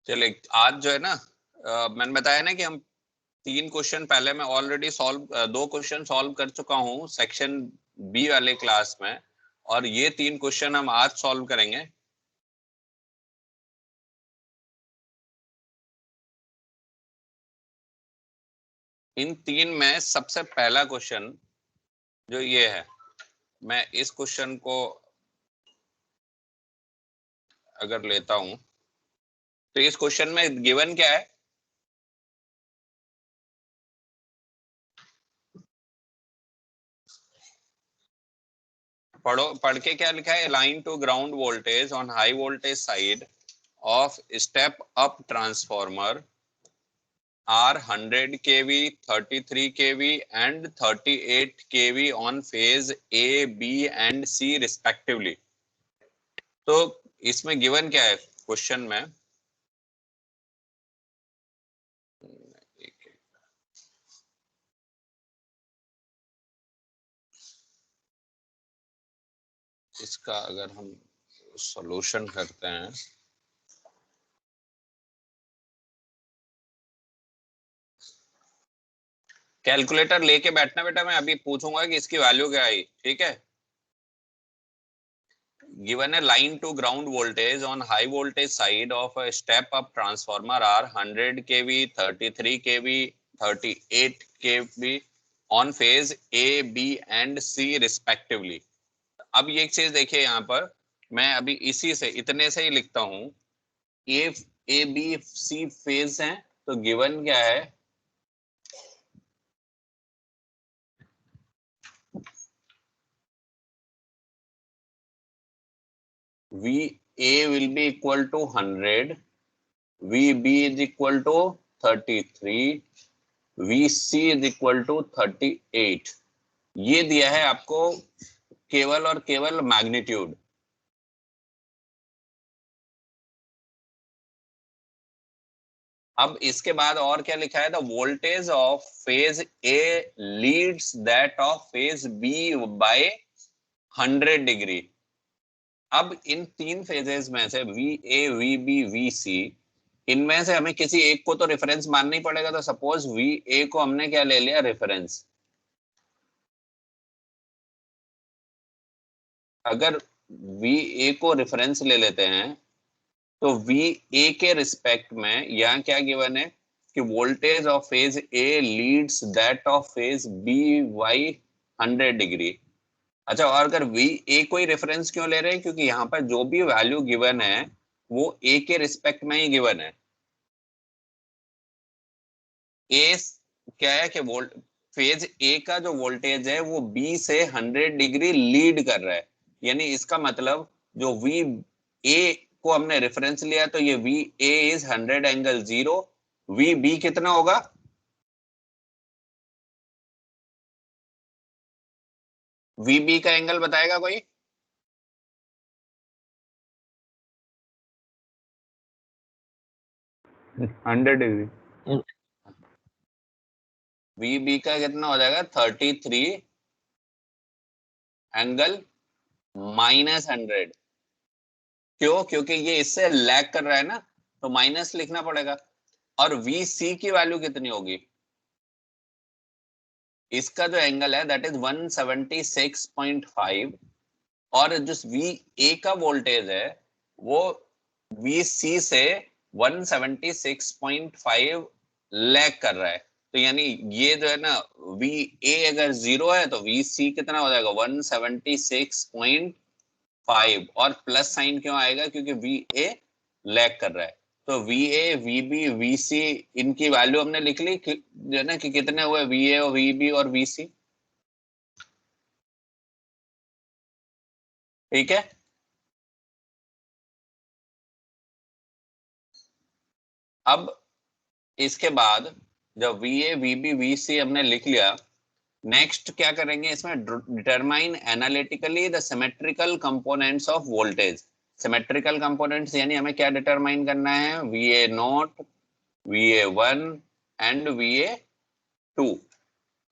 चलिए आज जो है ना मैंने बताया ना कि हम 3 क्वेश्चन पहले मैं ऑलरेडी सॉल्व 2 क्वेश्चन सॉल्व कर चुका हूँ सेक्शन बी वाले क्लास में, और ये 3 क्वेश्चन हम आज सॉल्व करेंगे। इन 3 में सबसे पहला क्वेश्चन जो ये है, मैं इस क्वेश्चन को अगर लेता हूं तो इस क्वेश्चन में गिवन क्या है? पढ़ के क्या लिखा है? Line to ground voltage on high voltage side of step up transformer are 100 kV, 33 kV and 38 kV on phase A, B and C respectively। तो इसमें गिवन क्या है क्वेश्चन में? इसका अगर हम सॉल्यूशन करते हैं, कैलकुलेटर लेके बैठना बेटा, मैं अभी पूछूंगा कि इसकी वैल्यू क्या आई, ठीक है? Given a line to ground voltage on high voltage side of a step up transformer are 100 kV, 33 kV, 38 kV on phase A, B and C respectively। अब ये एक चीज देखिए, यहाँ पर मैं अभी इसी से इतने से ही लिखता हूं। ए बी सी फेज हैं, तो गिवन क्या है? VA will be equal to 100, VB is equal to 33, VC is equal to 38। ये दिया है आपको केवल और केवल मैग्नीट्यूड। अब इसके बाद और क्या लिखा है? The voltage of phase A leads that of phase B by 100 degree. अब इन 3 फेजेस में से V A, V B, V C, इनमें से हमें किसी एक को तो रेफरेंस मानना ही पड़ेगा। तो सपोज वी ए को हमने क्या ले लिया? रेफरेंस। अगर वी ए को रेफरेंस ले लेते हैं तो वी ए के रिस्पेक्ट में यहाँ क्या गिवन है कि voltage of phase A leads that of phase B by 100 degree. अच्छा, और अगर वी ए को ही रेफरेंस क्यों ले रहे हैं? क्योंकि यहाँ पर जो भी वैल्यू गिवन है वो ए के रिस्पेक्ट में ही गिवन है। ए क्या है कि वोल्ट फेज ए का जो वोल्टेज है वो बी से 100 डिग्री लीड कर रहा है। यानी इसका मतलब जो वी ए को हमने रेफरेंस लिया तो ये V A is 100 angle 0। V B कितना होगा? वी बी का एंगल बताएगा कोई? Hundred degree. वी बी का कितना हो जाएगा? 33 एंगल -100। क्यों? क्योंकि ये इससे लैग कर रहा है ना, तो माइनस लिखना पड़ेगा। और वी सी की वैल्यू कितनी होगी? इसका जो एंगल है दैट इज 176.5, और जो वी ए का वोल्टेज है वो वी सी से 176.5 लैग कर रहा है। तो यानी ये जो है ना, वी ए अगर 0 है तो वी सी कितना हो जाएगा? 176.5। और प्लस साइन क्यों आएगा? क्योंकि वी ए लैग कर रहा है। तो V A, V B, V C, इनकी वैल्यू हमने लिख ली जो है ना कि कितने हुए? वी ए और वी बी और वी सी। ठीक है। अब इसके बाद जब V A, V B, V C हमने लिख लिया, नेक्स्ट क्या करेंगे? इसमें determine analytically the symmetrical components of voltage. Symmetrical components यानी हमें क्या डिटरमाइन करना है? V A naught, V A one and V A two,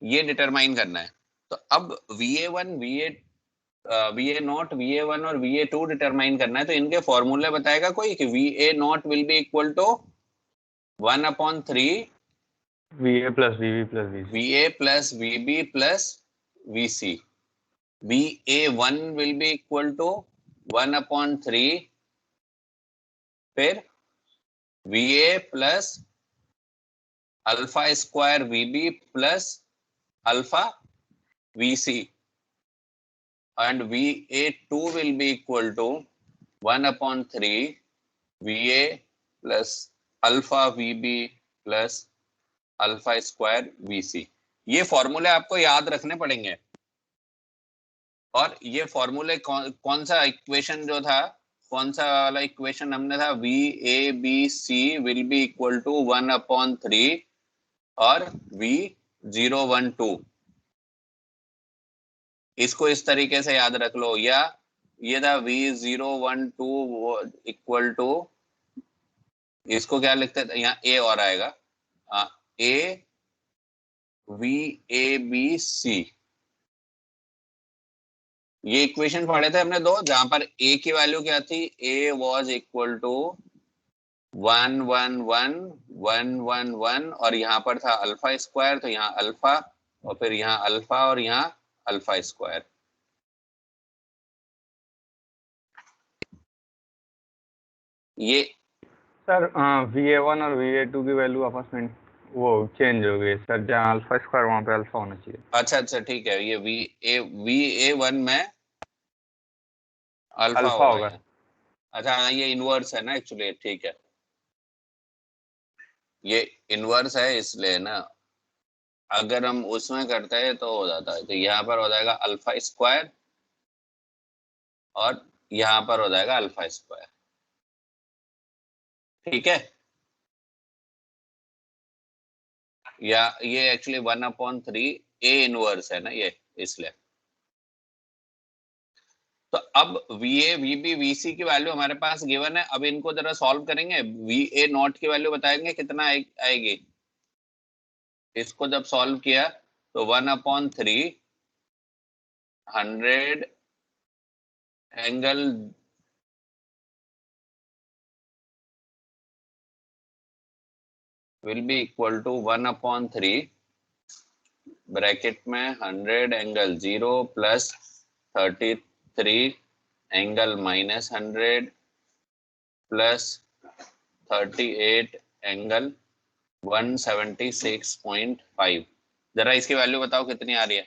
ये डिटरमाइन करना है। तो अब V A one, V A VA0, VA1 और VA2 डिटरमाइन करना है, तो इनके फॉर्मूले बताएगा कोई कि VA0 will be equal to 1/3 VA plus VB plus VC. VA plus VB plus VC. VA1 will be equal to 1/3 फिर VA plus alpha square VB plus alpha VC and VA2 will be equal to 1/3 VA plus alpha VB plus alpha square VC. ये फॉर्मूले आपको याद रखने पड़ेंगे. और ये फॉर्मूले कौन सा इक्वेशन जो था, कौन सा वाला इक्वेशन हमने था, VABC will be equal to 1/3 और V012. इसको इस तरीके से याद रख लो. या ये था V012 इक्वल टू, इसको क्या लिखते थे, यहाँ A और आएगा, A VABC. ये इक्वेशन पढ़े थे हमने दो, जहां पर A की वैल्यू क्या थी, A वाज इक्वल टू 1 1 1 1 1 1 और यहाँ पर था अल्फा स्क्वायर, तो यहाँ अल्फा और फिर यहाँ अल्फा और यहाँ अल्फा स्क्वायर. ये सर VA1 और VA2 की वैल्यू आपस में वो चेंज हो गई सर, जहाँ अल्फा स्क्वायर वहाँ पे अल्फा होना चाहिए. अच्छा अच्छा ठीक है, ये VA1 में अल्फा होगा. अच्छा हाँ, ये इनवर्स है ना एक्चुअली, ठीक है, ये इनवर्स है इसलिए ना. अगर हम उसमें करते हैं तो हो जाता है, तो यहाँ पर हो जाएगा अल्फा स्क्वायर और यहाँ पर हो जाएगा अल्फा स्क्वायर. ठीक है, या ये एक्चुअली 1/3 A इनवर्स है ना ये, इसलिए. तो अब VA VB VC की वैल्यू हमारे पास गिवन है. अब इनको जरा सॉल्व करेंगे. VA0 की वैल्यू बताएंगे कितना आएगी. इसको जब सॉल्व किया तो 1/3 100 angle will be equal to 1/3 bracket में 100 angle 0 plus 33 angle -100 plus 38 angle 176.5. जरा इसकी वैल्यू बताओ कितनी आ रही है.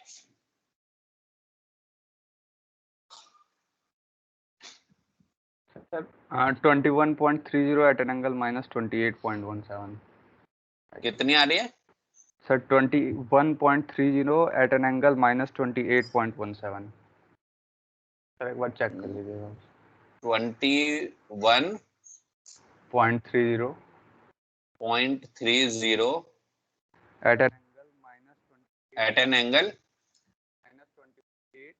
Sir 21.30 at an angle -28.17. कितनी आ रही है sir 21.30 at an angle -28.17. Sir एक बार चेक कर लीजिएगा. 21.30 at an angle at an angle -28.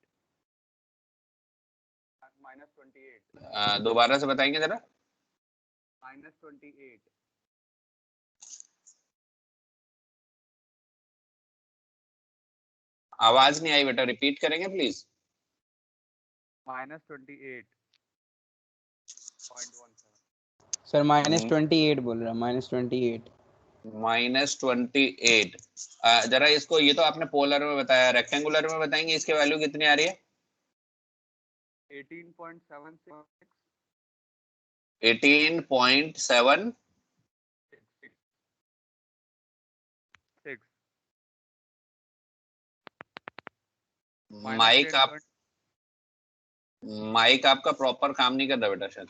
दोबारा से बताएंगे जरा. -28. आवाज नहीं आई बेटा, रिपीट करेंगे प्लीज. -28.17. सर -28 बोल रहा, -28. -28. जरा इसको, ये तो आपने पोलर में बताया, रेक्टेंगुलर में बताएंगे इसके वैल्यू कितनी आ रही है. 18.76. 18.7. माइक आपका प्रॉपर काम नहीं कर रहा बेटा शायद.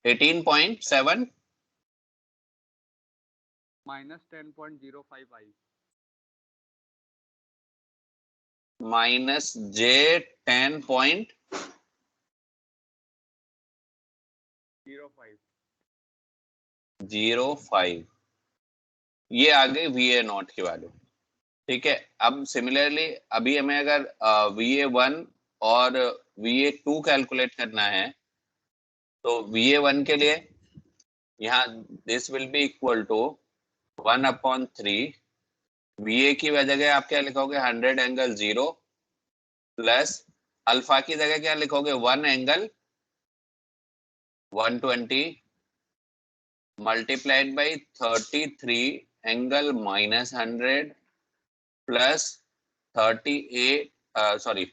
-10.05 -J10.05. ये आ गई VA0 की वैल्यू. ठीक है, अब सिमिलरली अभी हमें अगर VA1 और VA2 कैलकुलेट करना है, तो VA1 के लिए यहाँ this will be equal to 1/3 VA की जगह आप क्या लिखोगे 100 एंगल 0 प्लस अल्फा की जगह क्या लिखोगे 1 angle 120 multiplied by 33 angle minus 100 plus 38 sorry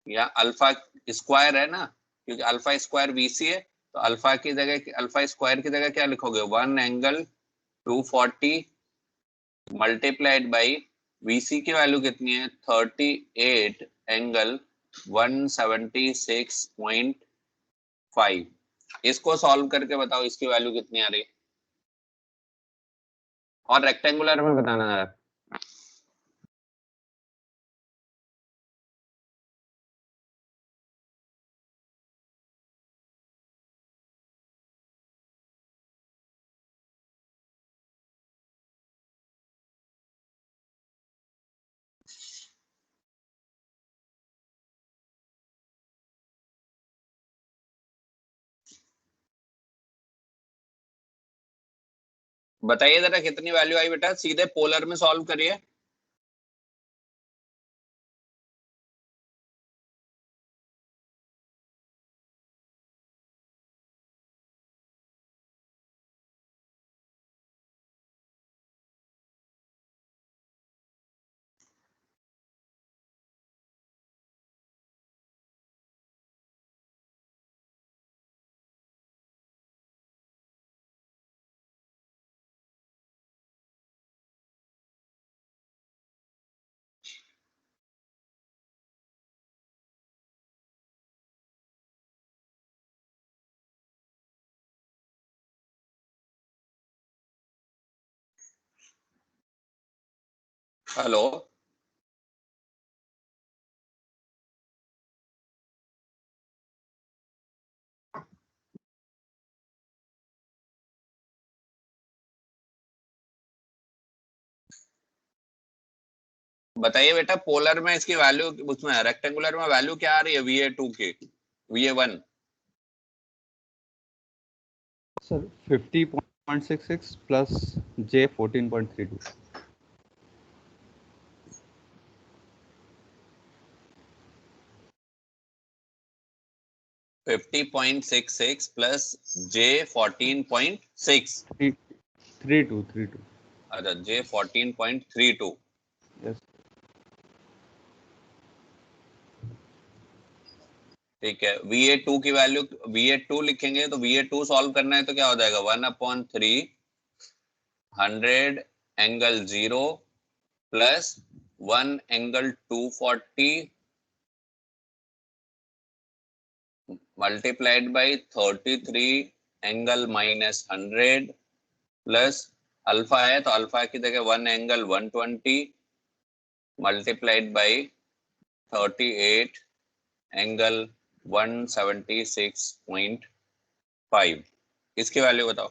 या अल्फा स्क्वायर है ना, क्योंकि अल्फा स्क्वायर VC है, तो अल्फा की जगह अल्फा स्क्वायर की जगह क्या लिखोगे 1 एंगल 240 मल्टीप्लाइड बाई VC की वैल्यू कितनी है 38 एंगल 176.5। इसको सॉल्व करके बताओ इसकी वैल्यू कितनी आ रही है, और रेक्टेंगुलर में बताना है। बताइए जरा कितनी वैल्यू आई बेटा, सीधे पोलर में सॉल्व करिए। हेलो, बताइए बेटा पोलर में इसकी वैल्यू, उसमें रेक्टेंगुलर में वैल्यू क्या आ रही है VA2 की VA1? Sir 50.66 plus J 14.32। 50.66 plus J 14.6, 32। अच्छा J 14.32। यस। ठीक है, VA2 की वैल्यू VA2 लिखेंगे तो VA2 सॉल्व करना है तो क्या हो जाएगा 1/3 100 angle 0 plus 1 angle 240 multiplied by 33 angle minus 100 plus alpha है तो अल्फा की जगह 1 एंगल 120 मल्टीप्लाइड बाई 38 एंगल 176.5। इसकी वैल्यू बताओ।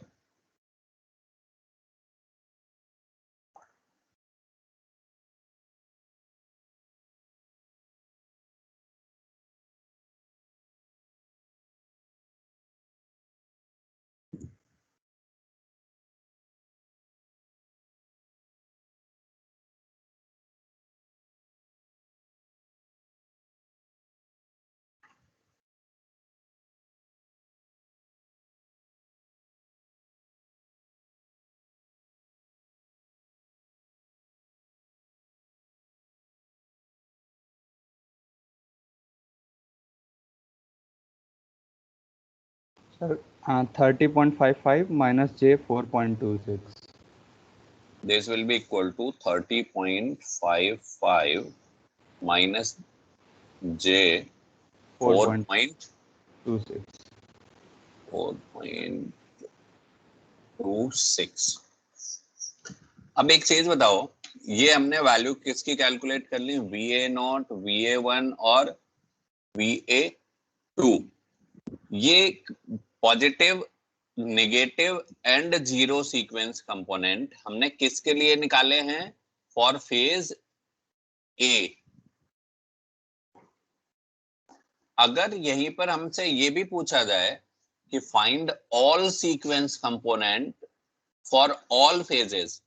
Sir 30.55 minus J 4.26। This will be equal to 30.55 minus J 4.26। अब एक चीज बताओ, ये हमने वैल्यू किसकी कैलकुलेट कर ली VA0 VA1 और VA2। ये positive negative and zero sequence component हमने किसके लिए निकाले हैं फॉर फेज ए। अगर यहीं पर हमसे ये भी पूछा जाए कि find all sequence component for all phases,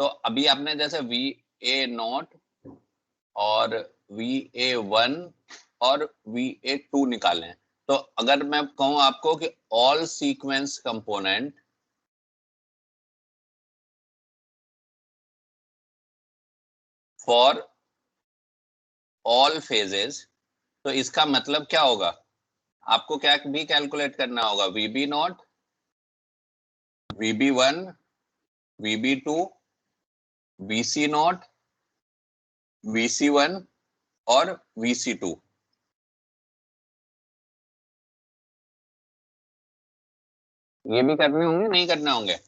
तो अभी आपने जैसे VA0 और VA1 और VA2 निकाले हैं, तो अगर मैं कहूं आपको कि all sequence component for all phases, तो इसका मतलब क्या होगा? आपको क्या भी कैलकुलेट करना होगा, VB0, VB1, VB2, VC0, VC1 और VC2। ये भी करने होंगे, नहीं करने होंगे?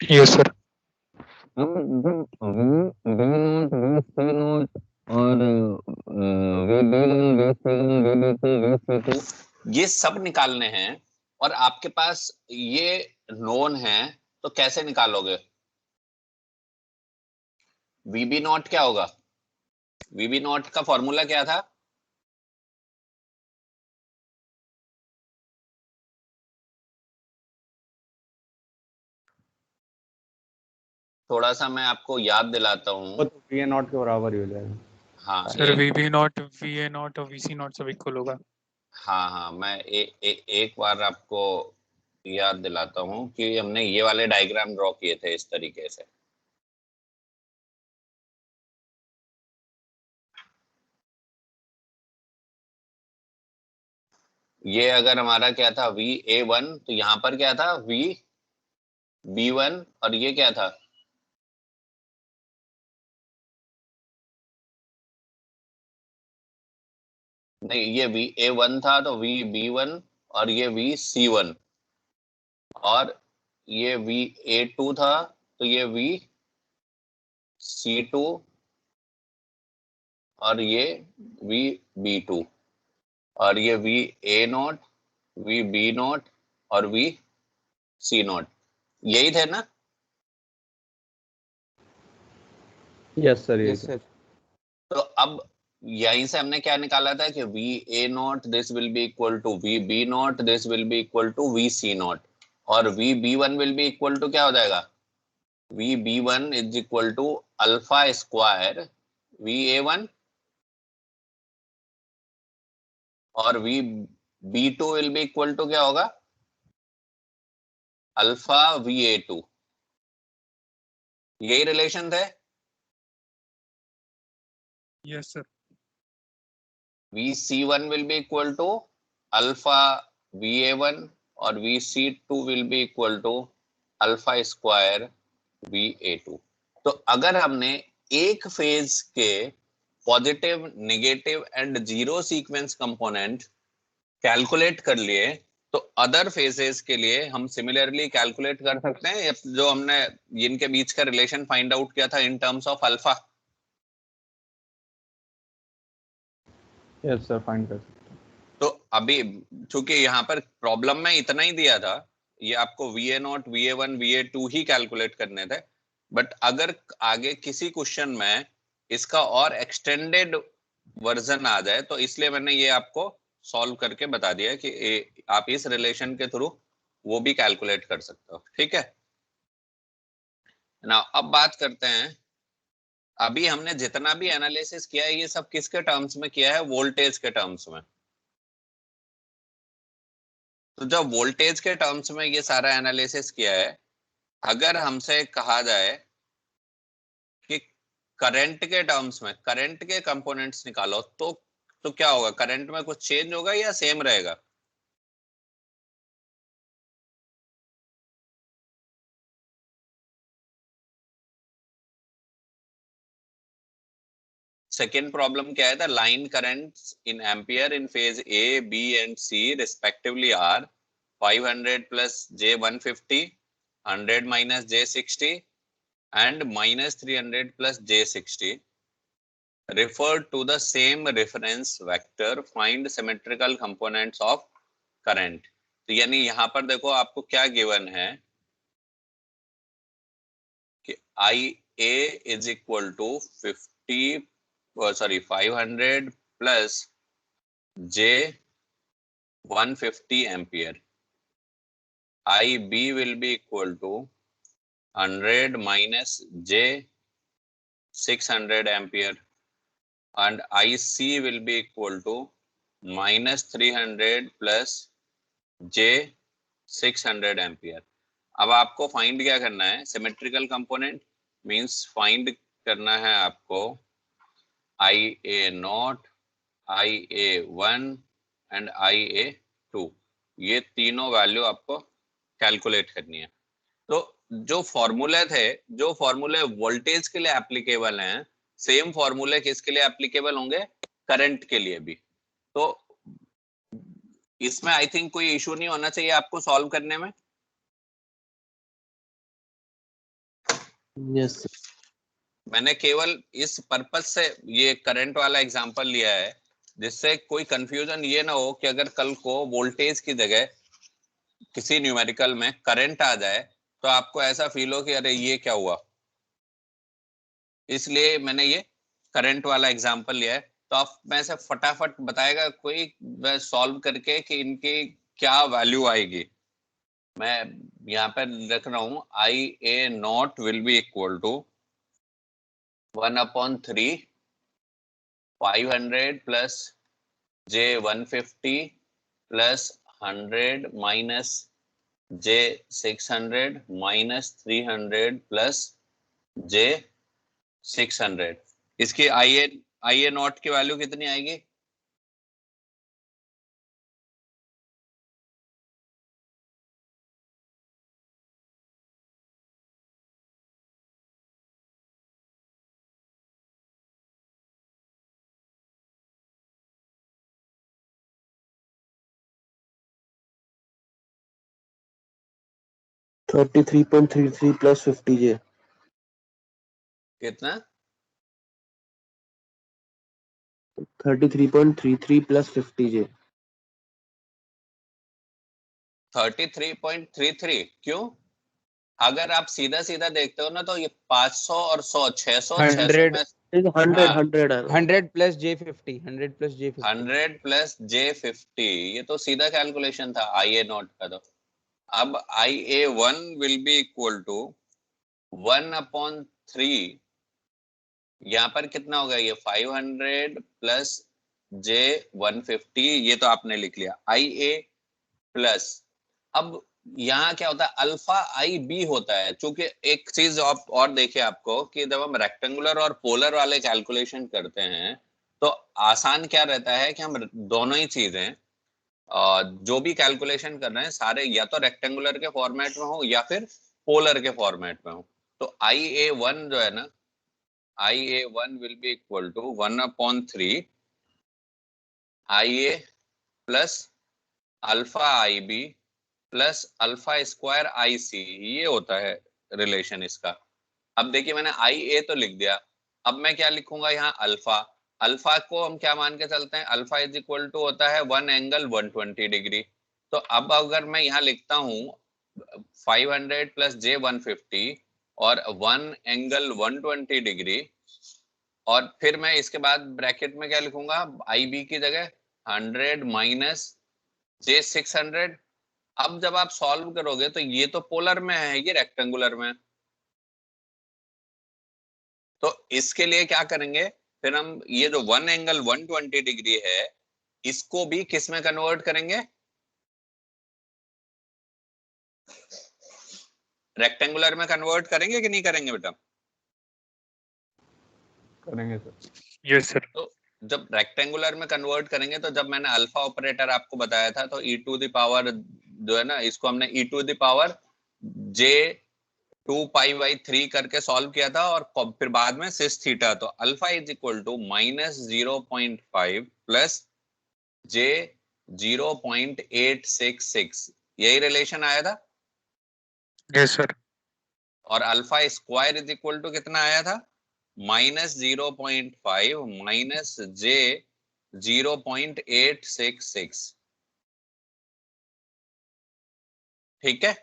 Yes sir. ये सब निकालने हैं और आपके पास ये नोन है, तो कैसे निकालोगे? VB0 क्या होगा? VB0 का फॉर्मूला क्या था? थोड़ा सा मैं आपको याद दिलाता वो हूँ। तो VA0 के बराबर ही हो जाएगा। हाँ सर VB0 VA0 और VC0 सब इक्वल होगा। हाँ हाँ, मैं एक बार आपको याद दिलाता हूँ कि हमने ये वाले डायग्राम ड्रॉ किए थे इस तरीके से। ये अगर हमारा क्या था, VA1, तो यहाँ पर क्या था, VB1, और ये क्या था, नहीं ये VA1 था, तो VB1, और ये VC1, और ये VA2 था, तो ये VC2, और ये VB2, और ये VA0, VB0 और VC0। यही थे ना? यस सर, यही यस सर। तो अब यहीं से हमने क्या निकाला था कि VA0 this will be equal to VB0, this will be equal to VC0, और VB1 will be equal to क्या हो जाएगा, VB1 is equal to alpha square VA1, और VB2 will be equal to क्या होगा, अल्फा VA2। यही relation थे। Yes sir. VC1 will be equal to alpha VA1 और VC2 will be equal to alpha square VA2। तो अगर हमने एक फेज के positive, negative and zero sequence component calculate कर लिए, तो अदर फेजेस के लिए हम सिमिलरली कैलकुलेट कर सकते हैं, जो हमने इनके बीच का रिलेशन फाइंड आउट किया था in terms of alpha. Yes sir, find कर सकते हैं। तो अभी चूंकि यहाँ पर प्रॉब्लम में इतना ही दिया था, ये आपको VA0, VA1, VA2 ही कैलकुलेट करने थे, बट अगर आगे किसी क्वेश्चन में इसका और एक्सटेंडेड वर्जन आ जाए, तो इसलिए मैंने ये आपको सॉल्व करके बता दिया कि आप इस रिलेशन के थ्रू वो भी कैलकुलेट कर सकते हो। ठीक है ना? अब बात करते हैं, अभी हमने जितना भी एनालिसिस किया है ये सब किसके टर्म्स में किया है, वोल्टेज के टर्म्स में। तो जब वोल्टेज के टर्म्स में ये सारा एनालिसिस किया है, अगर हमसे कहा जाए कि करंट के टर्म्स में करंट के कंपोनेंट्स निकालो, तो क्या होगा, करंट में कुछ चेंज होगा या सेम रहेगा? सेकेंड प्रॉब्लम क्या है, the line currents in ampere in phase A, B and C respectively are 500 plus J150, 100 minus J60 and minus 300 plus J60 refer to the same reference vector, find symmetrical components of current। तो यानी यहां पर देखो आपको क्या given है कि I A is equal to 500 plus J 150 ampere. IB will be equal to 100 minus J 600 ampere, and IC will be equal to minus 300 plus J 600 ampere. अब आपको फाइंड क्या करना है? सिमेट्रिकल कंपोनेंट मींस फाइंड करना है आपको IA0, IA1 and IA2, ये तीनों वैल्यू आपको कैलकुलेट करनी है। तो जो फॉर्मूले वोल्टेज के लिए एप्लीकेबल हैं, सेम फॉर्मूले किसके लिए एप्लीकेबल होंगे? करंट के लिए भी। तो इसमें आई थिंक कोई इशू नहीं होना चाहिए आपको सॉल्व करने में। Yes sir. मैंने केवल इस पर्पज से ये करंट वाला एग्जांपल लिया है जिससे कोई कंफ्यूजन ये ना हो कि अगर कल को वोल्टेज की जगह किसी न्यूमेरिकल में करंट आ जाए तो आपको ऐसा फील हो कि अरे ये क्या हुआ। इसलिए मैंने ये करंट वाला एग्जांपल लिया है। तो आप में से फटाफट बताएगा कोई सॉल्व करके कि इनकी क्या वैल्यू आएगी। मैं यहाँ पर रख रहा हूँ IA0 will be equal to 1/3 500 plus J 150 plus 100 minus J 600 minus 300 plus J 600। इसकी IA0 की वैल्यू कितनी आएगी? $33.33 plus 50J। कितना? 33.33 plus 50J। 33.33 क्यों? अगर आप सीधा सीधा देखते हो ना तो ये 500 और 100 600 600 में 100 plus J50, 100 plus J50। 100 plus J50, ये तो सीधा कैलकुलेशन था IA0 का। तो अब IA1 will be equal to 1/3, यहाँ पर कितना होगा? ये 500 प्लस J 150, ये तो आपने लिख लिया IA प्लस। अब यहाँ क्या होता है? अल्फा IB होता है। चूंकि एक चीज आप और देखिए आपको कि जब हम रेक्टेंगुलर और पोलर वाले कैलकुलेशन करते हैं तो आसान क्या रहता है कि हम दोनों ही चीजें जो भी कैलकुलेशन कर रहे हैं सारे या तो रेक्टेंगुलर के फॉर्मेट में हो या फिर पोलर के फॉर्मेट में हो। तो IA1 जो है ना, IA1 will be equal to 1/3 IA plus alpha IB plus alpha square IC, ये होता है रिलेशन इसका। अब देखिए मैंने IA तो लिख दिया, अब मैं क्या लिखूंगा यहाँ? अल्फा। अल्फा को हम क्या मान के चलते हैं? अल्फा इज इक्वल टू होता है 1 एंगल 120 डिग्री। तो अब अगर मैं यहाँ लिखता हूँ 500 प्लस J 150 और 1 एंगल 120 डिग्री, और फिर मैं इसके बाद ब्रैकेट में क्या लिखूंगा? IB की जगह 100 माइनस J 600। अब जब आप सॉल्व करोगे तो ये तो पोलर में है, ये रेक्टेंगुलर में है। तो इसके लिए क्या करेंगे फिर हम? ये जो 1 एंगल 120 डिग्री है इसको भी किस में कन्वर्ट करेंगे? रेक्टेंगुलर में कन्वर्ट करेंगे कि नहीं करेंगे बेटा? करेंगे सर। Yes sir. तो जब रेक्टेंगुलर में कन्वर्ट करेंगे तो जब मैंने अल्फा ऑपरेटर आपको बताया था तो e टू द पावर जो है ना, इसको हमने e to the power j 2π/3 करके सॉल्व किया था और फिर बाद में सिस थीटा। तो alpha is equal to -0.5 plus j 0.866, यही रिलेशन आया था। Yes sir. और alpha square is equal to कितना आया था? -0.5 माइनस j 0.866। ठीक है।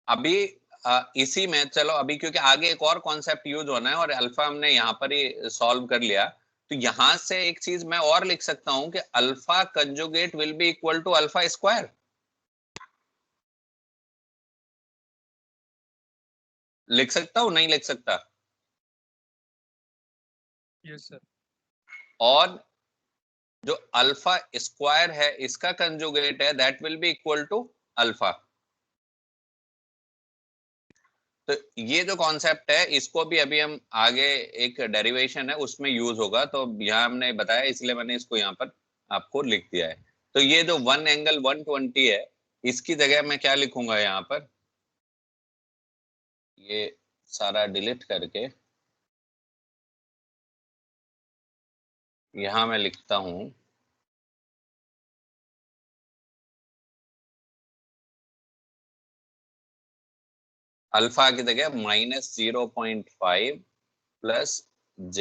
अभी इसी में चलो अभी, क्योंकि आगे एक और कॉन्सेप्ट यूज होना है और अल्फा हमने यहाँ पर ही सॉल्व कर लिया, तो यहां से एक चीज मैं और लिख सकता हूं कि alpha conjugate will be equal to alpha square. लिख सकता हूं, नहीं लिख सकता? Yes sir. और जो अल्फा स्क्वायर है इसका कंजुगेट है, that will be equal to alpha. तो ये जो कॉन्सेप्ट है इसको भी अभी हम आगे एक डेरिवेशन है उसमें यूज होगा, तो यहाँ हमने बताया इसलिए मैंने इसको यहाँ पर आपको लिख दिया है। तो ये जो 1 एंगल 120 है, इसकी जगह मैं क्या लिखूंगा यहाँ पर, ये सारा डिलीट करके यहां मैं लिखता हूं अल्फा की जगह -0.5 plus j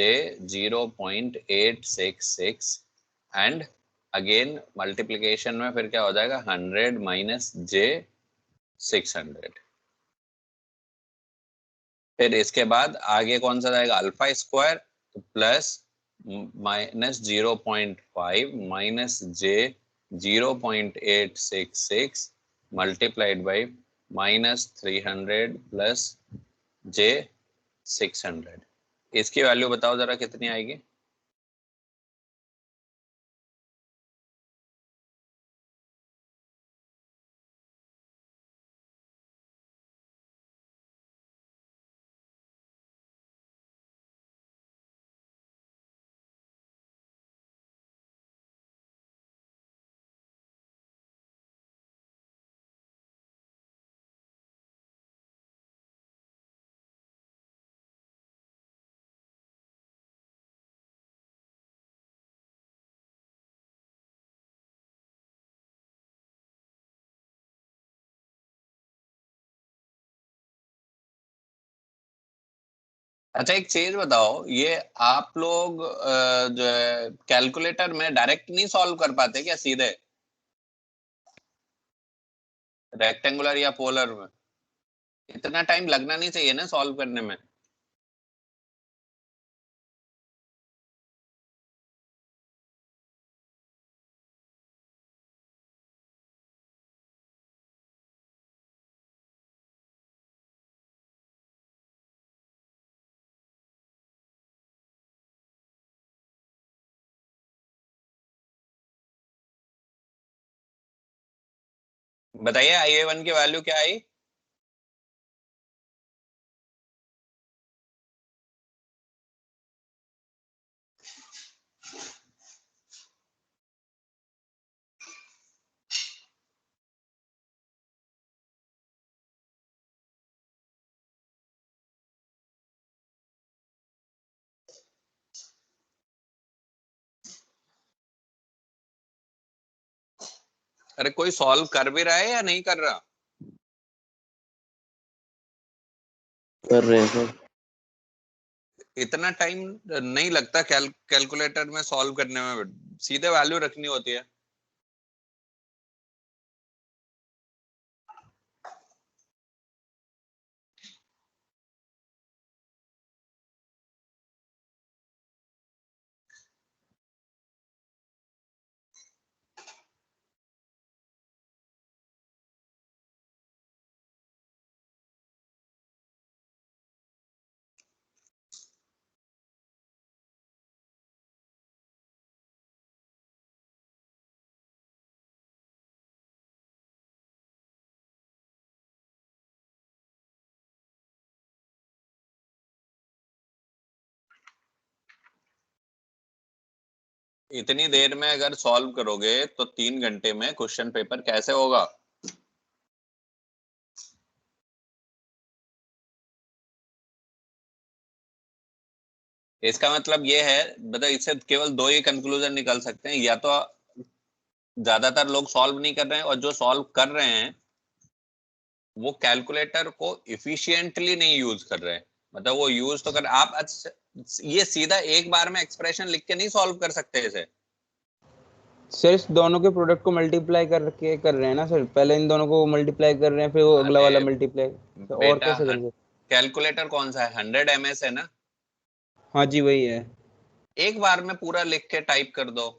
0.866 and again multiplication में फिर क्या हो जाएगा 100 माइनस j 600। फिर इसके बाद आगे कौन सा जाएगा, अल्फा स्क्वायर, तो plus -0.5 minus j 0.866 multiplied by -300 plus j 600। इसकी वैल्यू बताओ जरा कितनी आएगी। अच्छा एक चीज बताओ, ये आप लोग जो है कैलकुलेटर में डायरेक्ट नहीं सॉल्व कर पाते क्या सीधे, रेक्टेंगुलर या पोलर में? इतना टाइम लगना नहीं चाहिए ना सॉल्व करने में। बताइए IA1 की वैल्यू क्या आई? अरे कोई सॉल्व कर भी रहा है या नहीं कर रहा? कर रहे हैं सर। इतना टाइम नहीं लगता कैलकुलेटर में सॉल्व करने में, सीधे वैल्यू रखनी होती है। इतनी देर में अगर सॉल्व करोगे तो 3 घंटे में क्वेश्चन पेपर कैसे होगा? इसका मतलब ये है, मतलब इससे केवल दो ही कंक्लूजन निकल सकते हैं, या तो ज्यादातर लोग सॉल्व नहीं कर रहे हैं और जो सॉल्व कर रहे हैं वो कैलकुलेटर को इफिशिएंटली नहीं यूज कर रहे हैं। मतलब वो यूज तो कर, आप ये सीधा एक बार में एक्सप्रेशन लिख के नहीं सॉल्व कर सकते इसे। सर इस दोनों के प्रोडक्ट को मल्टीप्लाई करके कर रहे हैं ना सर, पहले इन दोनों को मल्टीप्लाई कर रहे हैं फिर वो अगला वाला अरे मल्टीप्लाई, तो और बेटा, कैसे करेंगे? कैलकुलेटर कौन सा है? 100 ms है ना। हाँ जी वही है। एक बार में पूरा लिख के टाइप कर दो।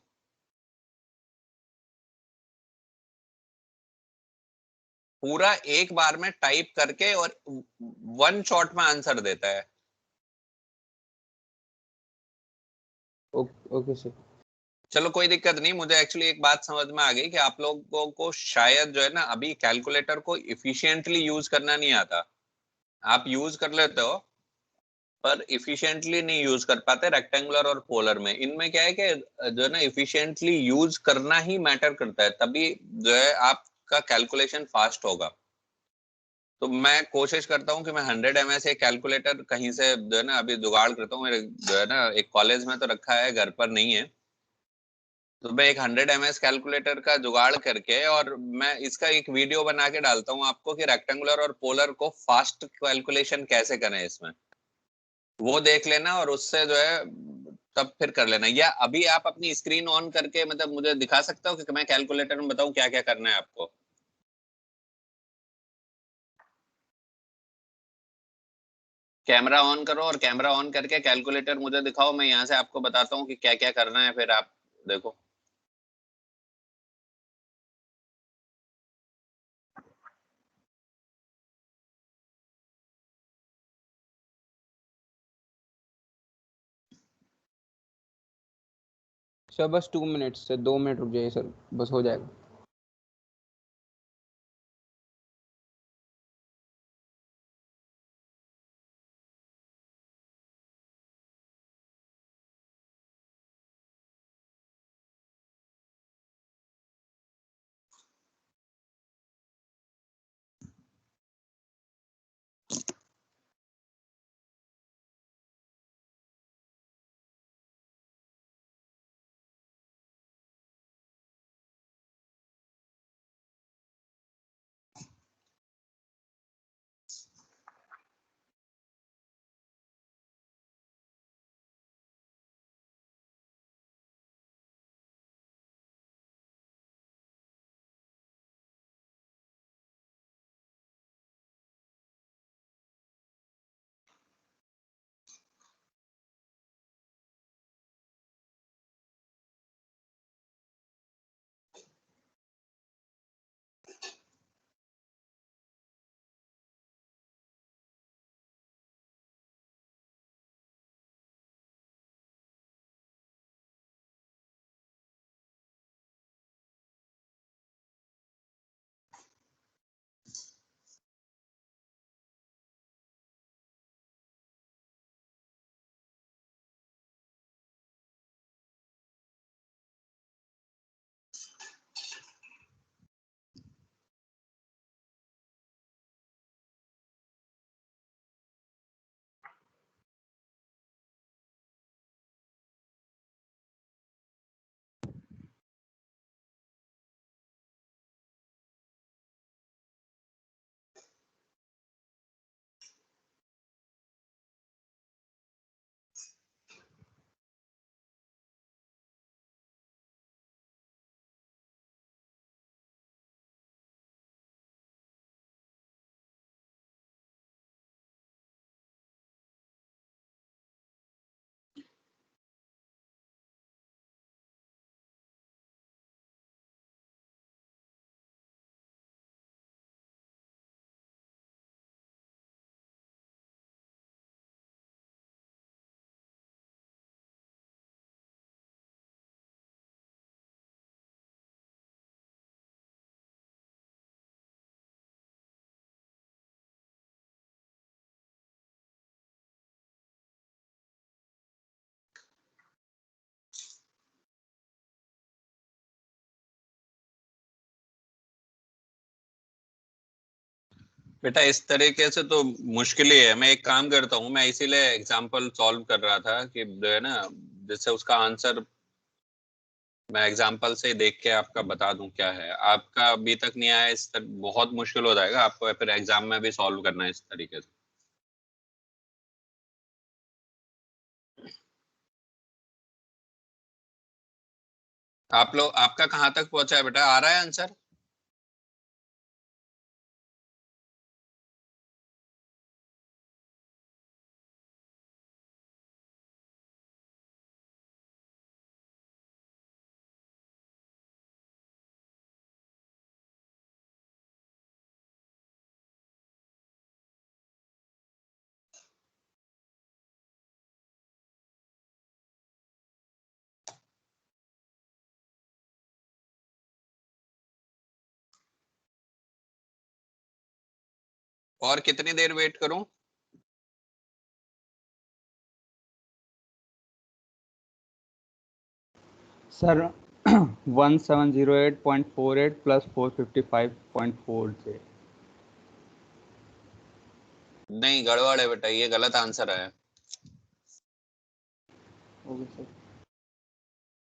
पूरा एक बार में टाइप करके और वन शॉट में आंसर देता है। Okay sir. चलो कोई दिक्कत नहीं। मुझे एक्चुअली एक बात समझ में आ गई कि आप लोगों को शायद जो है ना अभी कैलकुलेटर को इफिशिएंटली यूज करना नहीं आता। आप यूज कर लेते हो पर इफिशिएंटली नहीं यूज कर पाते रेक्टेंगुलर और पोलर में। इनमें क्या है कि जो है ना इफिशिएंटली यूज करना ही मैटर करता है, तभी जो है आपका कैलकुलेशन फास्ट होगा। तो मैं कोशिश करता हूँ कि मैं 100 ms एक कैलकुलेटर कहीं से जो है ना अभी जुगाड़ करता हूँ। मेरे जो है ना एक कॉलेज में तो रखा है, घर पर नहीं है। तो मैं एक 100 ms कैलकुलेटर का जुगाड़ करके और मैं इसका एक वीडियो बना के डालता हूँ आपको कि रेक्टेंगुलर और पोलर को फास्ट कैलकुलेशन कैसे करें इसमें। वो देख लेना और उससे जो है तब फिर कर लेना। या अभी आप अपनी स्क्रीन ऑन करके मतलब मुझे दिखा सकते हो कि मैं कैलकुलेटर में बताऊं क्या क्या करना है आपको? कैमरा ऑन करो और कैमरा ऑन करके कैलकुलेटर मुझे दिखाओ। मैं यहाँ से आपको बताता हूँ कि क्या क्या करना है, फिर आप देखो। सर बस 2 मिनट्स से 2 मिनट रुक जाइए सर, बस हो जाएगा। बेटा इस तरीके से तो मुश्किल ही है। मैं एक काम करता हूँ, मैं इसीलिए एग्जांपल सॉल्व कर रहा था कि जो है ना जिससे उसका आंसर मैं एग्जांपल से देख के आपका बता दूं क्या है। आपका अभी तक नहीं आया इस बहुत मुश्किल हो जाएगा आपको फिर एग्जाम में भी सॉल्व करना है इस तरीके से। आप लोग, आपका कहाँ तक पहुंचा है बेटा, आ रहा है आंसर? और कितनी देर वेट करूं? सर 1708.48 प्लस 455.4 नहीं, गड़बड़ है बेटा, ये गलत आंसर है। Okay sir.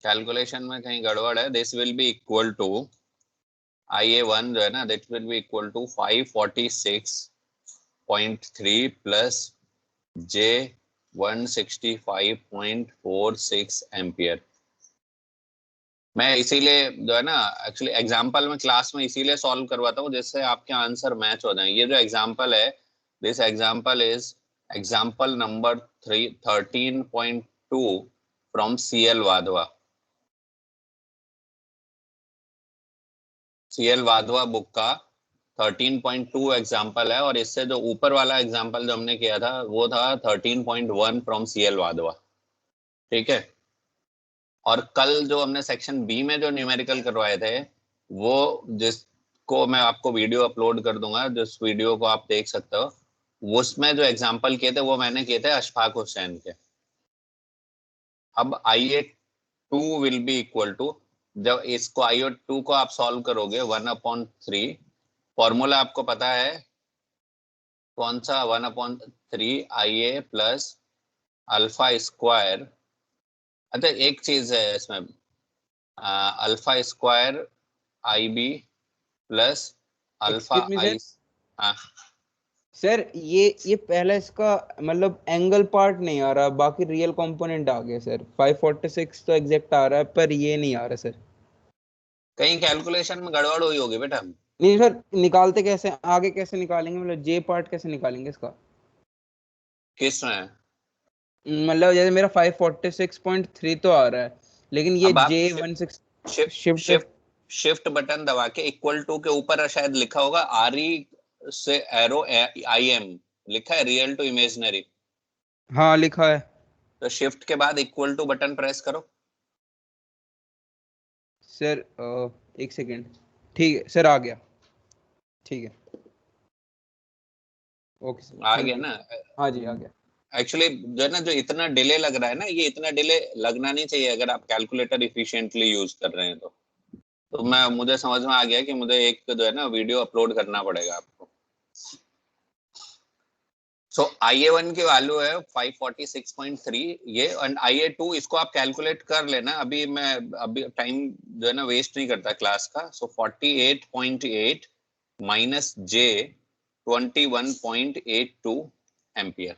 कैलकुलेशन में कहीं गड़बड़ है। This will be equal to IA1 जो है ना, this will be equal to 546.3 plus J 165.46 ampere. मैं इसीलिए जो है ना, एक्चुअली एग्जाम्पल में क्लास में इसीलिए सॉल्व करवाता हूँ जिससे आपके आंसर मैच हो जाए। ये जो एग्जाम्पल है, this example is example number 13.2 from CL Wadhwa. CL Wadhwa book का 13.2 एग्जाम्पल है, और इससे जो ऊपर वाला एग्जाम्पल जो हमने किया था वो था 13.1 फ्रॉम CL वाधवा। ठीक है। और कल जो हमने सेक्शन बी में जो न्यूमेरिकल करवाए थे, वो जिसको मैं आपको वीडियो अपलोड कर दूंगा, जिस वीडियो को आप देख सकते हो, उसमें जो एग्जाम्पल किए थे वो मैंने किए थे अशफाक हुसैन के। अब IA2 will be equal to, जब इसको IA2 को आप सॉल्व करोगे 1/3, फॉर्मूला आपको पता है कौन सा, 1/3 IA प्लस अल्फा स्क्वायर। अच्छा, एक चीज है इसमें, alpha square IB plus alpha excuse me I. Sir. हाँ, सर ये पहला इसका मतलब एंगल पार्ट नहीं आ रहा, बाकी रियल कंपोनेंट आ गया सर। 546 तो एग्जैक्ट आ रहा है, पर ये नहीं आ रहा सर। कहीं कैलकुलेशन में गड़बड़ हुई होगी बेटा। नहीं सर, निकालते कैसे, आगे कैसे निकालेंगे, मतलब जे पार्ट कैसे निकालेंगे इसका? किस में? मतलब जैसे मेरा 546.3 तो आ रहा है, लेकिन ये अब आप जे 16 shift shift. Shift shift button दबा के इक्वल टू के ऊपर शायद लिखा होगा RE से एरो IM, लिखा है रियल टू इमेजिनरी। हाँ लिखा है तो शिफ्ट के बाद इक्वल टू बटन प्रेस करो। सर। एक सेकेंड। ठीक है सर, आ गया। ठीक है, ओके सर, आ थैंक गया यू। ना? हाँ जी, आ गया। एक्चुअली जो है ना, जो इतना डिले लग रहा है ना, ये इतना डिले लगना नहीं चाहिए अगर आप कैलकुलेटर इफिशिएंटली यूज कर रहे हैं तो मैं, मुझे समझ में आ गया कि मुझे एक जो है ना वीडियो अपलोड करना पड़ेगा आपको। सो IA1 की वैल्यू है 546.3 ये, एंड IA2 इसको आप कैलकुलेट कर लेना। अभी टाइम जो है ना वेस्ट नहीं करता क्लास का। सो 48.8 माइनस J 21.82 एम्पियर।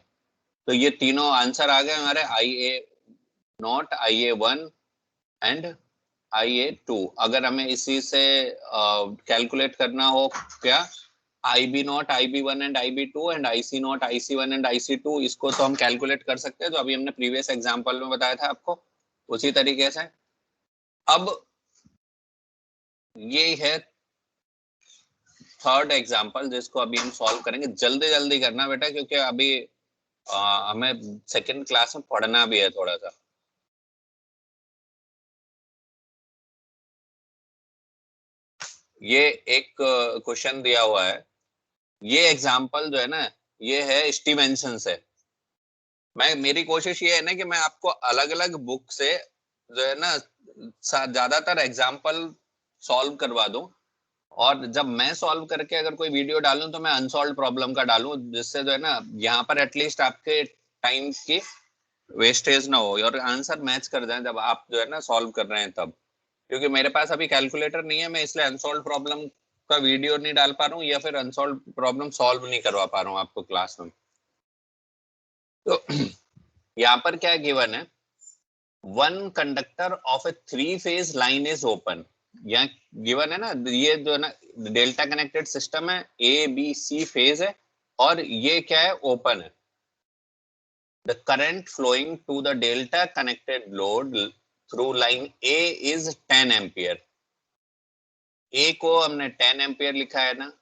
तो ये तीनों आंसर आ गए हमारे, IA0, IA1 एंड IA2। अगर हमें इसी से कैलकुलेट करना हो क्या, IB0, IB1 and IB2 and IC0, IC1 and IC2, इसको तो हम कैलकुलेट कर सकते हैं जो अभी हमने प्रीवियस एग्जांपल में बताया था आपको, उसी तरीके से। अब ये है थर्ड एग्जांपल जिसको अभी हम सॉल्व करेंगे। जल्दी जल्दी करना बेटा, क्योंकि अभी हमें सेकेंड क्लास में पढ़ना भी है थोड़ा सा। ये एक क्वेश्चन दिया हुआ है। ये एग्जांपल जो है ना, ये है स्टीवेंसन से। मेरी कोशिश ये है ना कि मैं आपको अलग अलग बुक से जो है ना ज्यादातर एग्जांपल सॉल्व करवा दूं, और जब मैं सॉल्व करके अगर कोई वीडियो डालूं तो मैं अनसॉल्व प्रॉब्लम का डालूं, जिससे जो है ना यहाँ पर एटलीस्ट आपके टाइम की वेस्टेज ना हो और आंसर मैच कर जाए जब आप जो है ना सॉल्व कर रहे हैं तब। क्योंकि मेरे पास अभी कैलकुलेटर नहीं है, मैं इसलिए अनसॉल्व प्रॉब्लम का वीडियो नहीं डाल पा रहा हूँ, या फिर अनसॉल्व प्रॉब्लम सॉल्व नहीं करवा पा रहा हूँ आपको क्लास में। तो यहाँ पर क्या गिवन है, one conductor of a three phase line is open. यहाँ गिवन है ना, ये जो है ना डेल्टा कनेक्टेड सिस्टम है, ए बी सी फेज है और ये क्या है, ओपन है. The current flowing to the delta connected load through line A is 10 ampere. A को हमने 10 ampere लिखा है ना.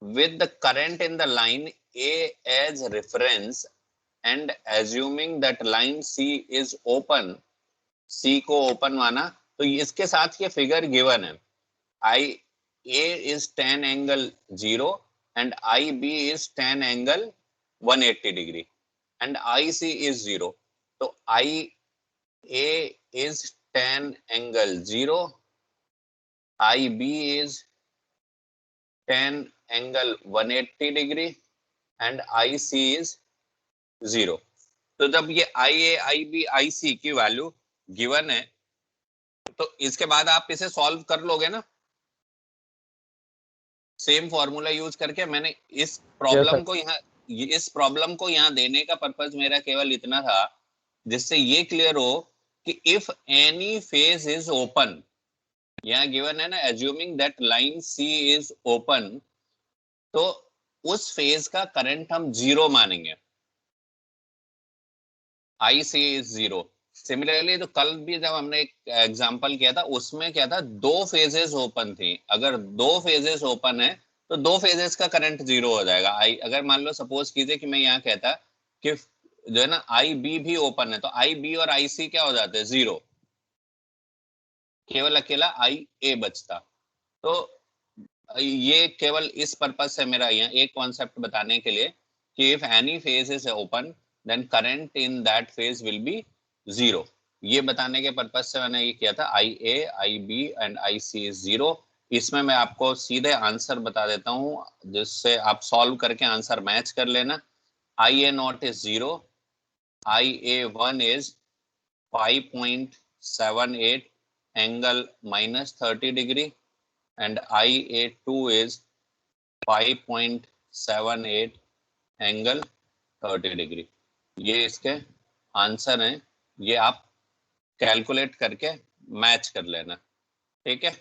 With the current in the line A as reference and assuming that line C is open, C को open माना, तो इसके साथ ये फिगर गिवन है. I A is 10 angle 0 and IB is 10 angle 180 degree and IC is 0. So IA is 10 angle 0, IB is 10 angle 180 degree and IC is 0. तो जब ये IA, IB, IC की वैल्यू गिवन है तो इसके बाद आप इसे सॉल्व कर लोगे ना, सेम फॉर्मूला यूज करके. मैंने इस प्रॉब्लम को यहाँ देने का पर्पस मेरा केवल इतना था जिससे ये क्लियर हो कि if any phase is open, यहाँ गिवन है ना assuming that line C is open, तो उस फेज का करंट हम जीरो मानेंगे. I C is zero. Similarly तो कल भी जब हमने एक एग्जांपल किया था उसमें क्या था, दो फेजेस ओपन थी. अगर दो फेजेस ओपन है तो दो फेजेस का करंट जीरो हो जाएगा. अगर मान लो सपोज कीजिए कि मैं यहाँ कहता कि जो है ना आई बी भी ओपन है, तो आई बी और आई सी क्या हो जाते हैं, जीरो. केवल अकेला आई ए बचता. तो ये केवल इस पर्पज से मेरा यहाँ एक कॉन्सेप्ट बताने के लिए कि if any phase is open then current in that phase will be zero. ये बताने के पर्पज से मैंने ये किया था. I A, I B and I C is zero. इसमें मैं आपको सीधे आंसर बता देता हूँ जिससे आप सॉल्व करके आंसर मैच कर लेना. I A naught is zero, I A one is 5.78 angle -30 degree and IA2 is 5.78 angle 30 degree. ये इसके आंसर हैं, ये आप कैलकुलेट करके मैच कर लेना. ठीक है.